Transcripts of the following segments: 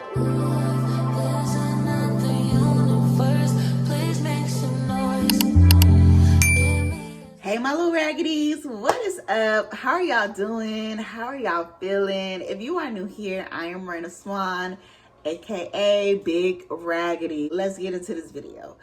Hey my little raggities, what is up? How are y'all doing? How are y'all feeling? If you are new here, I am Raina Swan, aka Big Raggedy. Let's get into this video.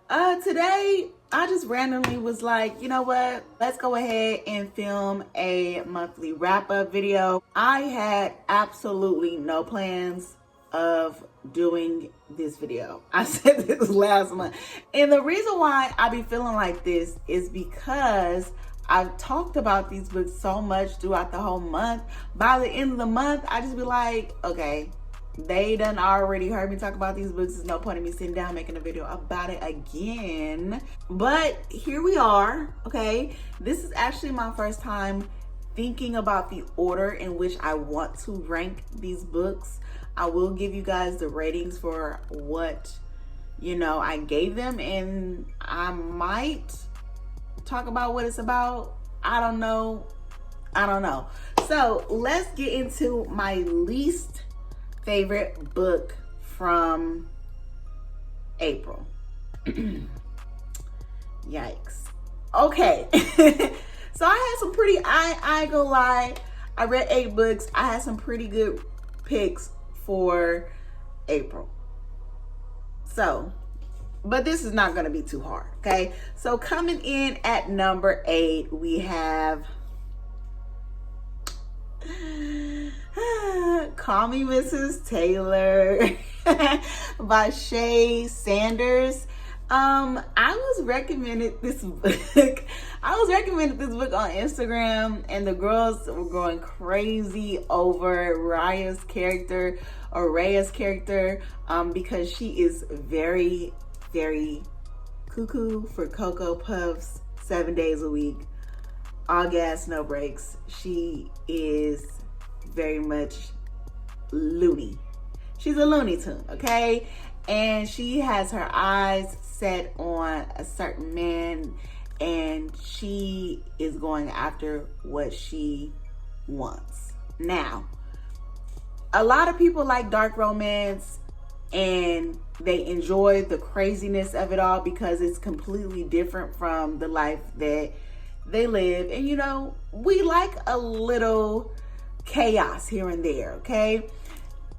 Today I just randomly was like, you know what? Let's go ahead and film a monthly wrap-up video. I had absolutely no plans of doing this video. I said this last month. And the reason why I be feeling like this is because I've talked about these books so much throughout the whole month. By the end of the month, I just be like, okay, they done already heard me talk about these books. There's no point in me sitting down making a video about it again. But here we are, okay? This is actually my first time thinking about the order in which I want to rank these books. I will give you guys the ratings for what, I gave them, and I might talk about what it's about. I don't know. So let's get into my least favorite book from April. Yikes. Okay. So I had some pretty, I ain't gonna lie, I read 8 books. I had some pretty good picks for April. So, but this is not gonna be too hard, okay? So coming in at number 8, we have Call Me Mrs. Taylor by Shay Sanders. I was recommended this book. I was recommended this book on Instagram, and the girls were going crazy over Raya's character, because she is very, very cuckoo for Cocoa Puffs, 7 days a week, all gas, no brakes. She is very much loony. She's a Looney Tune, okay? And she has her eyes set on a certain man, and she is going after what she wants. Now, a lot of people like dark romance, and they enjoy the craziness of it all because it's completely different from the life that they live. And we like a little chaos here and there, okay?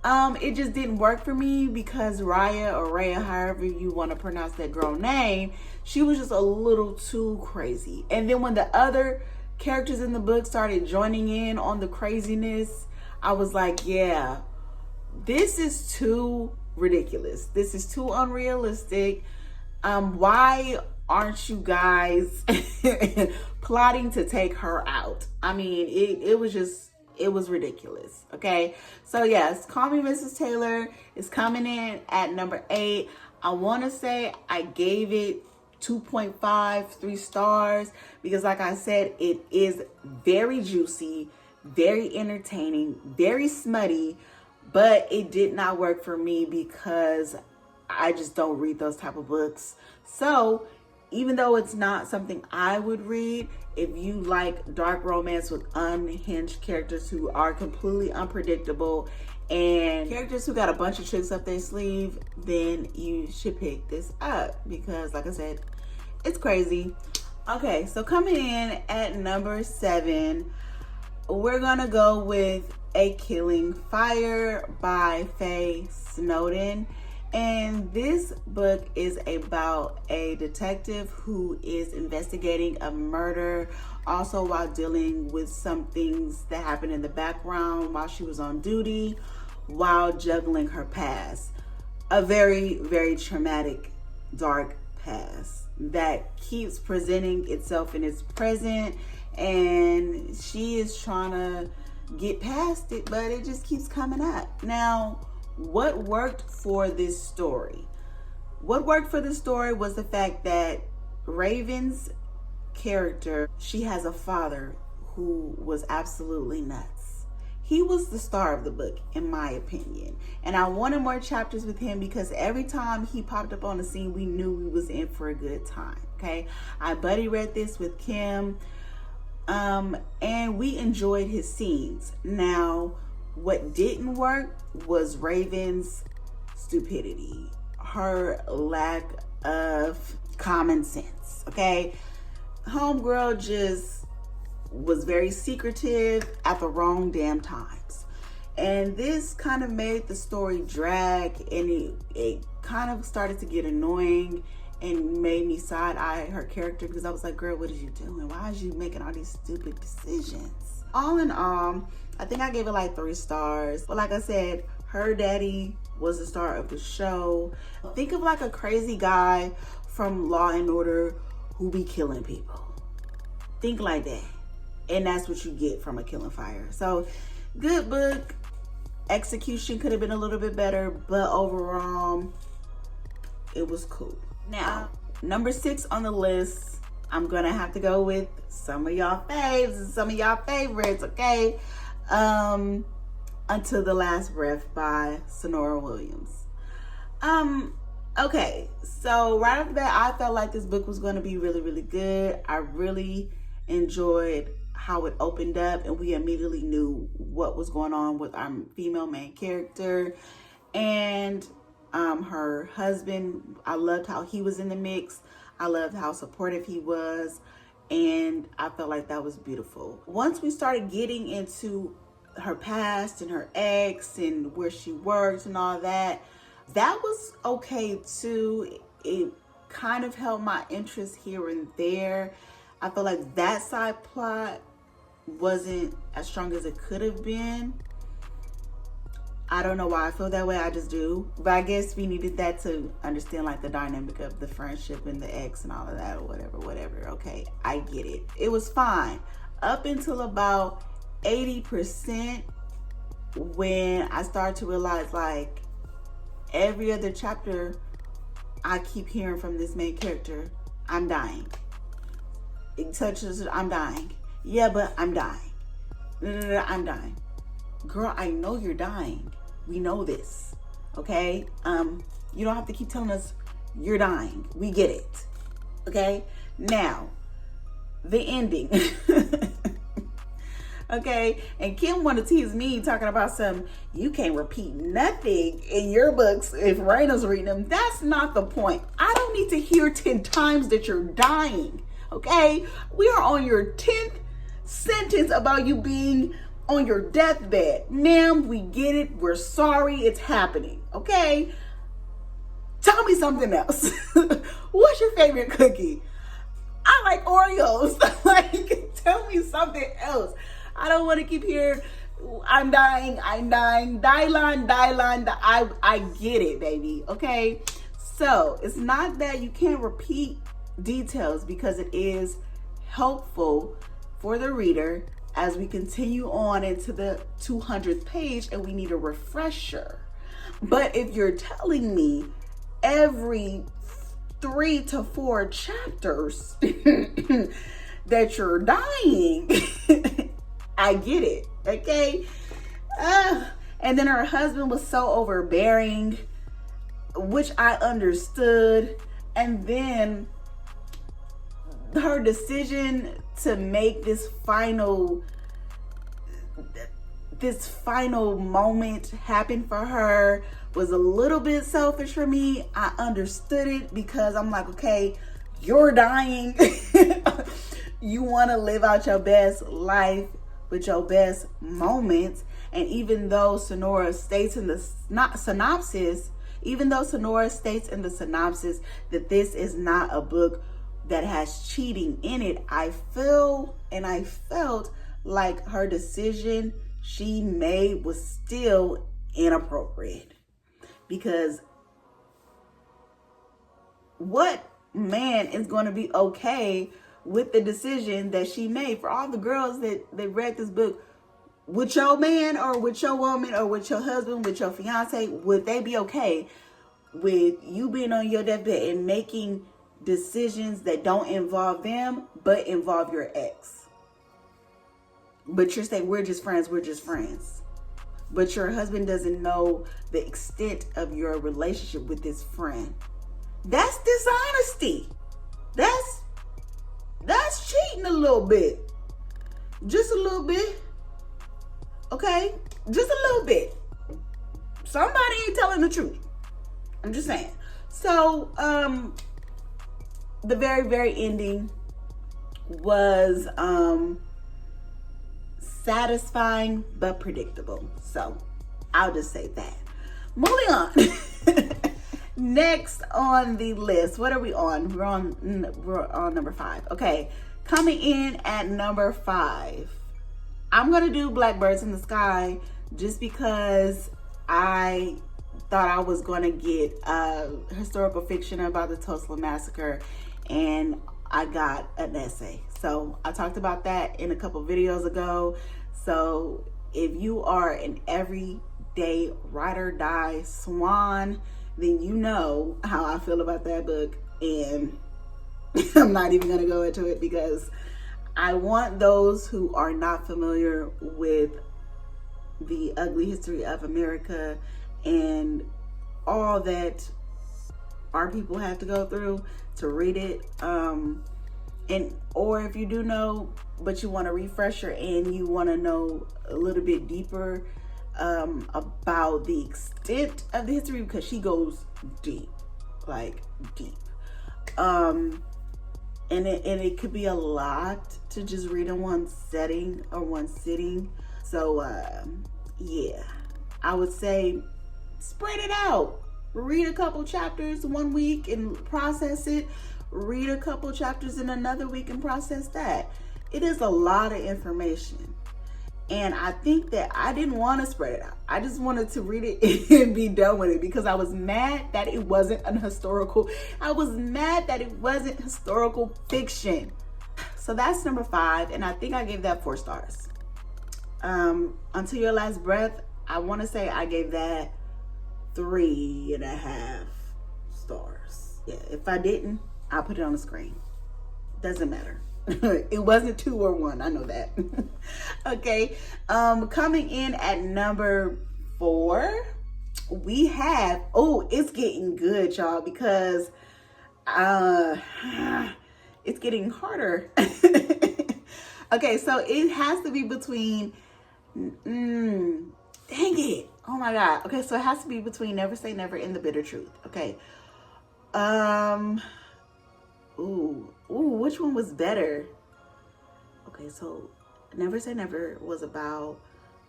It just didn't work for me because Raya, or Raya, however you want to pronounce that girl name, she was just a little too crazy. And then when the other characters in the book started joining in on the craziness, I was like, yeah, this is too ridiculous. This is too unrealistic. Why aren't you guys plotting to take her out? I mean, it was ridiculous, okay? So yes, Call Me Mrs. Taylor is coming in at number 8. I want to say I gave it 2.5, 3 stars, because like I said, it is very juicy, very entertaining, very smutty, but it did not work for me because I just don't read those type of books. So even though it's not something I would read, if you like dark romance with unhinged characters who are completely unpredictable and characters who got a bunch of tricks up their sleeve, then you should pick this up because, like I said, it's crazy. Okay, so coming in at number 7, we're gonna go with A Killing Fire by Faye Snowden. And this book is about a detective who is investigating a murder, also while dealing with some things that happened in the background while she was on duty, while juggling her past. A very, very traumatic, dark past that keeps presenting itself in its present, and she is trying to get past it, but it just keeps coming up. Now, what worked for this story? What worked for this story was the fact that Raven's character, she has a father who was absolutely nuts. He was the star of the book, in my opinion. And I wanted more chapters with him because every time he popped up on the scene, we knew we was in for a good time, okay? I buddy read this with Kim, and we enjoyed his scenes. Now, What didn't work was Raven's stupidity, her lack of common sense, okay? Homegirl just was very secretive at the wrong damn times. And this kind of made the story drag, and it kind of started to get annoying and made me side-eye her character, because I was like, girl, what is you doing? Why is you making all these stupid decisions? All in all, I think I gave it like 3 stars. But like I said, her daddy was the star of the show. Think of like a crazy guy from Law and Order who be killing people. Think like that. And that's what you get from A Killing Fire. So, good book. Execution could have been a little bit better, but overall, it was cool. Now, number 6 on the list, I'm gonna have to go with some of y'all faves and some of y'all favorites, okay? Until the Last Breath by Sonora Williams. Okay, so right off the bat, I felt like this book was gonna be really, really good. I really enjoyed how it opened up, and we immediately knew what was going on with our female main character and her husband. I loved how he was in the mix. I loved how supportive he was, and I felt like that was beautiful. Once we started getting into her past and her ex and where she worked and all that, that was okay too. It kind of held my interest here and there. I feel like that side plot wasn't as strong as it could have been. I don't know why I feel that way, I just do. But I guess we needed that to understand like the dynamic of the friendship and the ex and all of that, or whatever. Okay, I get it. It was fine up until about 80%, when I started to realize like every other chapter I keep hearing from this main character, I'm dying. It touches, I'm dying. Yeah, but I'm dying. I'm dying. Girl, I know you're dying. We know this, okay? You don't have to keep telling us you're dying. We get it, okay? Now, the ending. Okay, and Kim wanted to tease me talking about you can't repeat nothing in your books if Raina's reading them. That's not the point. I don't need to hear 10 times that you're dying, okay? We are on your 10th sentence about you being on your deathbed. Ma'am, we get it. We're sorry. It's happening, okay? Tell me something else. What's your favorite cookie? I like Oreos. Like, tell me something else. I don't want to keep hearing, I'm dying. Dylan. I get it, baby, okay? So, it's not that you can't repeat details, because it is helpful for the reader as we continue on into the 200th page and we need a refresher. But if you're telling me every 3 to 4 chapters that you're dying, I get it, okay? And then her husband was so overbearing, which I understood. And then her decision to make this final moment happen for her was a little bit selfish for me. I understood it, because I'm like, okay, you're dying. You want to live out your best life with your best moments. And even though Sonora states in the synopsis that this is not a book that has cheating in it, I felt like her decision she made was still inappropriate. Because what man is going to be okay with the decision that she made? For all the girls that read this book, with your man or with your woman or with your husband, with your fiance, would they be okay with you being on your deathbed and making decisions that don't involve them but involve your ex? But you're saying we're just friends. But your husband doesn't know the extent of your relationship with this friend. That's dishonesty. That's cheating a little bit. Just a little bit. Okay? Just a little bit. Somebody ain't telling the truth. I'm just saying. So, the very, very ending was satisfying but predictable. So, I'll just say that. Moving on. Next on the list, what are we on? We're on number 5. Okay, coming in at number 5. I'm gonna do Blackbirds in the Sky just because I thought I was gonna get historical fiction about the Tulsa Massacre, and I got an essay. So I talked about that in a couple videos ago. So if you are an everyday ride or die swan, then you know how I feel about that book, and I'm not even gonna go into it because I want those who are not familiar with the ugly history of America and all that our people have to go through to read it. Or if you do know, but you want a refresher and you want to know a little bit deeper about the extent of the history, because she goes deep, like deep. And it could be a lot to just read in one setting or one sitting. So yeah, I would say spread it out. Read a couple chapters one week and process it. Read a couple chapters in another week and process that. It is a lot of information. And I think that I didn't want to spread it out. I just wanted to read it and be done with it because I was mad that it wasn't I was mad that it wasn't historical fiction. So that's number 5. And I think I gave that 4 stars. Until Your Last Breath, I want to say I gave that 3.5 stars. Yeah, if I didn't, I'll put it on the screen. Doesn't matter. It wasn't 2 or 1. I know that. Okay. Coming in at number 4, we have, it's getting good, y'all, because it's getting harder. Okay, so it has to be between dang it. Oh my God. Okay, so it has to be between Never Say Never and The Bitter Truth. Okay. Which one was better? Okay, so Never Say Never was about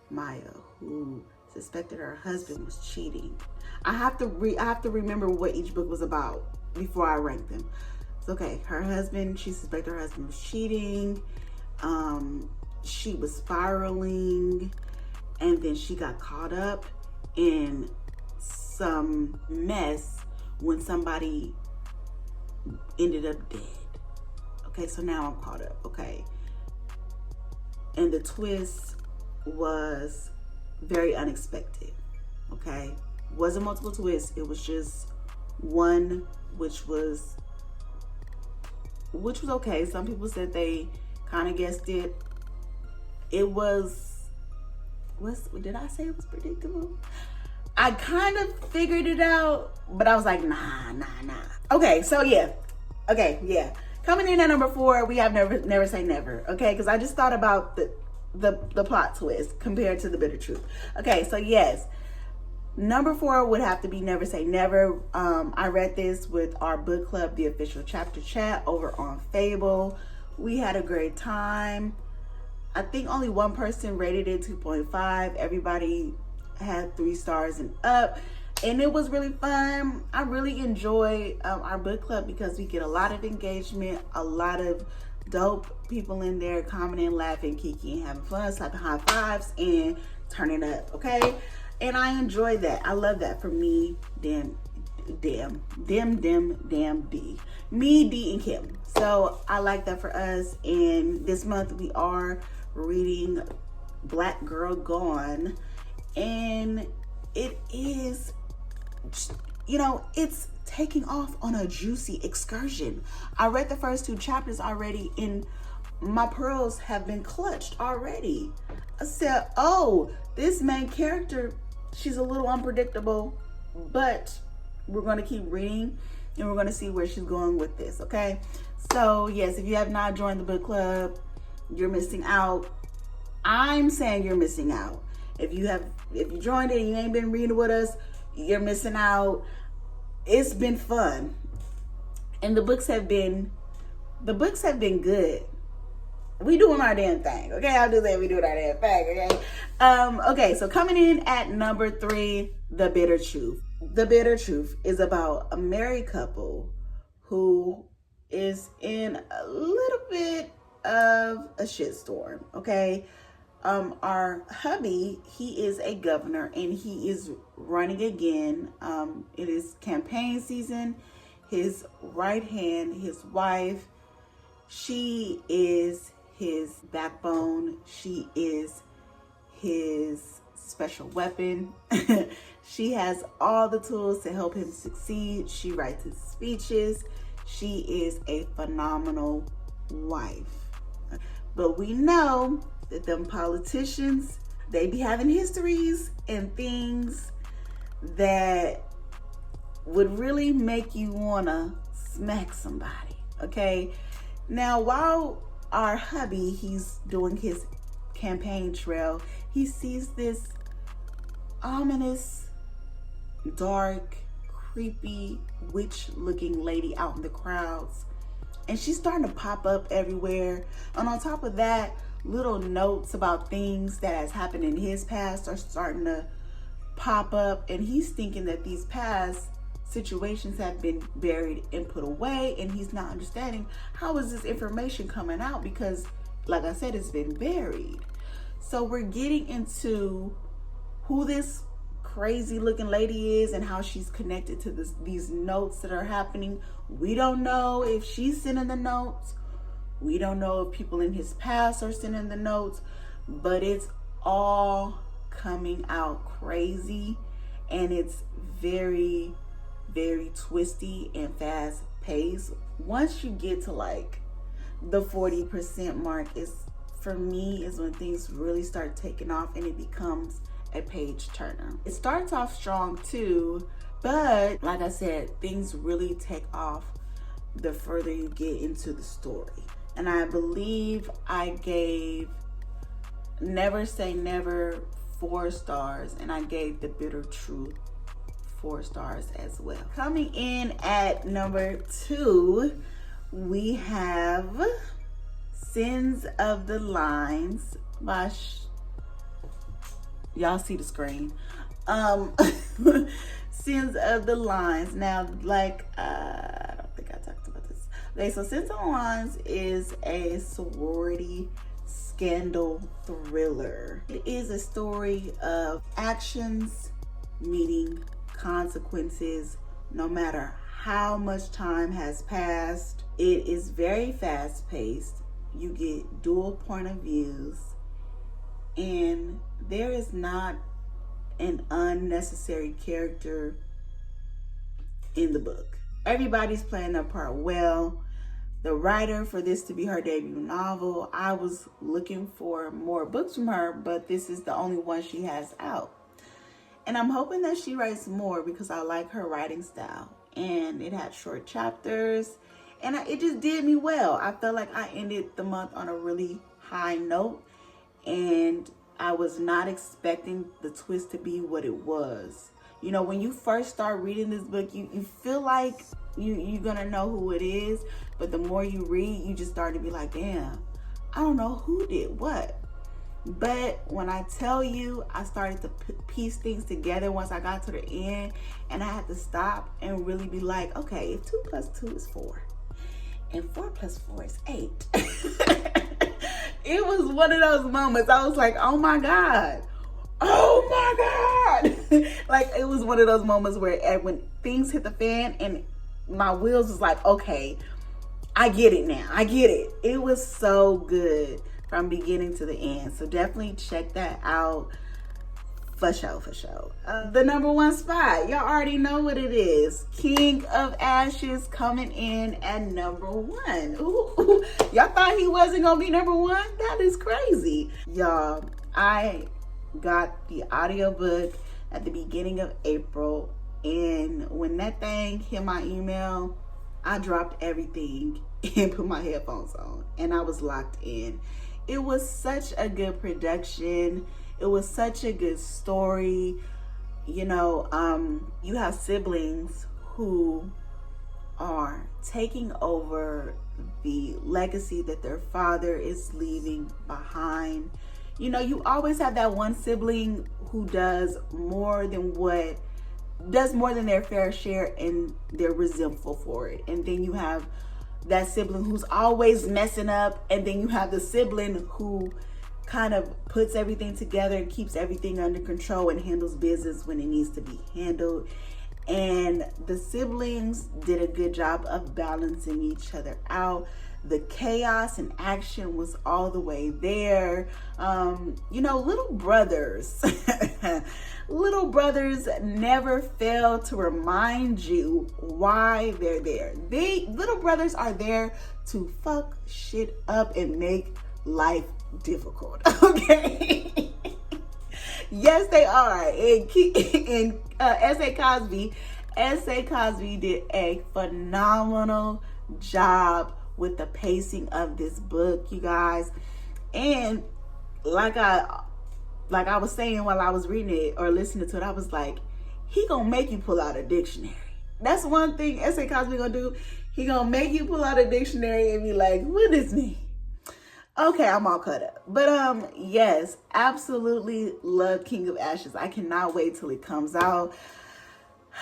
Maya, who suspected her husband was cheating. I have to remember what each book was about before I rank them. So, okay, she suspected her husband was cheating. She was spiraling, and then she got caught up in some mess when somebody ended up dead. Okay, so now I'm caught up. Okay, and the twist was very unexpected. Okay, wasn't multiple twists, it was just one, which was okay. Some people said they kind of guessed it. It was, did I say it was predictable? I kind of figured it out, but I was like, nah. Okay, so yeah. Okay, yeah. Coming in at number 4, we have Never Say Never. Okay, because I just thought about the plot twist compared to The Bitter Truth. Okay, so yes, number 4 would have to be Never Say Never. I read this with our book club, the official chapter chat over on Fable. We had a great time. I think only one person rated it 2.5. Everybody had 3 stars and up. And it was really fun. I really enjoy our book club because we get a lot of engagement, a lot of dope people in there commenting, laughing, kiki, and having fun, slapping high fives and turning up, okay? And I enjoy that. I love that for me, D. Me, D, and Kim. So I like that for us. And this month we are reading Black Girl Gone. And it is, it's taking off on a juicy excursion. I read the first 2 chapters already and my pearls have been clutched already. I said, this main character, she's a little unpredictable, but we're going to keep reading and we're going to see where she's going with this, okay? So yes, if you have not joined the book club, you're missing out. I'm saying you're missing out. If you joined it and you ain't been reading with us, you're missing out. It's been fun. And the books have been good. We doing our damn thing, okay? I'll just say we doing our damn thing, okay? Okay, so coming in at number 3, The Bitter Truth. The Bitter Truth is about a married couple who is in a little bit of a shitstorm, okay? Our hubby, he is a governor and he is running again. It is campaign season. His right hand, his wife, she is his backbone. She is his special weapon. She has all the tools to help him succeed. She writes his speeches. She is a phenomenal wife. But we know that them politicians, they be having histories and things that would really make you wanna smack somebody, okay? Now, while our hubby, he's doing his campaign trail, he sees this ominous, dark, creepy, witch-looking lady out in the crowds. And she's starting to pop up everywhere. And on top of that, little notes about things that has happened in his past are starting to pop up. And he's thinking that these past situations have been buried and put away, and he's not understanding how is this information coming out, because like I said, it's been buried. So we're getting into who this crazy looking lady is and how she's connected to these notes that are happening. We don't know if she's sending the notes. We don't know if people in his past are sending the notes, but it's all coming out crazy, and it's very, very twisty and fast paced. Once you get to like the 40% mark, for me is when things really start taking off and it becomes a page turner. It starts off strong too, but like I said, things really take off the further you get into the story. And I believe I gave Never Say Never 4 stars, and I gave The Bitter Truth 4 stars as well. Coming in at number 2, we have Sins of the Lines by y'all see the screen. Sins of the Lines. Now, like, I don't think I talked about this. Okay, so Sins of the Lines is a sorority scandal thriller. It is a story of actions meeting consequences no matter how much time has passed. It is very fast paced. You get dual point of views, and there is not an unnecessary character in the book. Everybody's playing their part well. The writer, for this to be her debut novel, I was looking for more books from her, but this is the only one she has out. And I'm hoping that she writes more because I like her writing style. And it had short chapters, and it just did me well. I felt like I ended the month on a really high note, and I was not expecting the twist to be what it was. You know, when you first start reading this book, you feel like you're gonna know who it is, but the more you read, you just start to be like, damn, I don't know who did what. But when I tell you, I started to piece things together once I got to the end, and I had to stop and really be like, okay, if 2 + 2 is 4 and 4 + 4 is 8. It was one of those moments. I was like, oh my God. Like, it was one of those moments where when things hit the fan and my wheels was like, okay, I get it now. I get it. It was so good from beginning to the end. So definitely check that out. For sure. The number 1 spot, y'all already know what it is. King of Ashes coming in at number 1. Ooh, y'all thought he wasn't gonna be number 1? That is crazy. Y'all, I got the audiobook at the beginning of April, and when that thing hit my email, I dropped everything and put my headphones on, and I was locked in. It was such a good production. It was such a good story. You know, you have siblings who are taking over the legacy that their father is leaving behind. You know, you always have that one sibling who does more than their fair share, and they're resentful for it. And then you have that sibling who's always messing up, and then you have the sibling who kind of puts everything together and keeps everything under control and handles business when it needs to be handled. And the siblings did a good job of balancing each other out. The chaos and action was all the way there. You know, little brothers never fail to remind you why they're there. Little brothers are there to fuck shit up and make life difficult. Okay. Yes, they are. And S.A. Cosby did a phenomenal job with the pacing of this book, you guys. And like I was saying while I was reading it or listening to it, I was like, he gonna make you pull out a dictionary. That's one thing S.A. Cosby gonna do. He gonna make you pull out a dictionary and be like, what does this mean? Okay, I'm all cut up. But yes, absolutely love King of Ashes. I cannot wait till it comes out.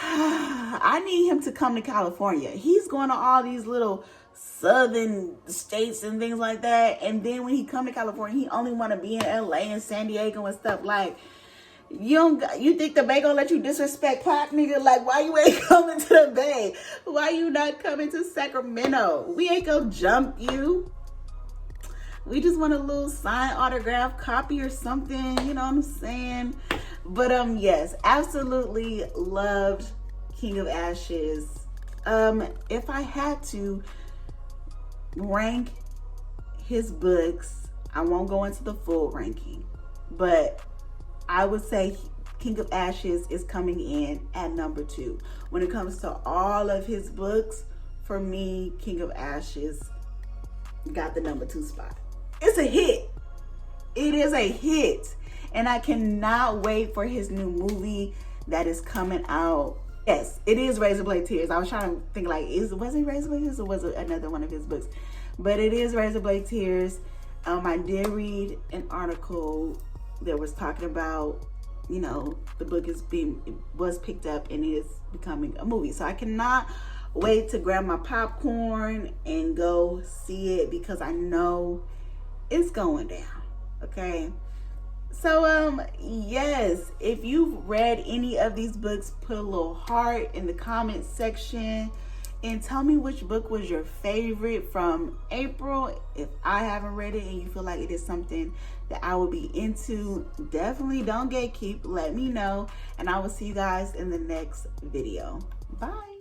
I need him to come to California. He's going to all these little southern states and things like that. And then when he come to California, he only want to be in LA and San Diego and stuff. Like, you think the Bay gonna let you disrespect Pac, nigga? Like, why you ain't coming to the Bay? Why you not coming to Sacramento? We ain't gonna jump you. We just want a little signed autograph copy or something, you know what I'm saying? But yes, absolutely loved King of Ashes. If I had to rank his books, I won't go into the full ranking, but I would say King of Ashes is coming in at number 2. When it comes to all of his books, for me, King of Ashes got the number 2 spot. It's a hit. It is a hit. And I cannot wait for his new movie that is coming out. Yes, it is Razorblade Tears. I was trying to think like, was it Razorblade Tears or was it another one of his books? But it is Razorblade Tears. I did read an article that was talking about, you know, the book was picked up and is becoming a movie. So I cannot wait to grab my popcorn and go see it because I know it's going down. Okay. So yes, if you've read any of these books, put a little heart in the comment section and tell me which book was your favorite from April. If I haven't read it and you feel like it is something that I would be into, definitely don't gatekeep. Let me know, and I will see you guys in the next video. Bye.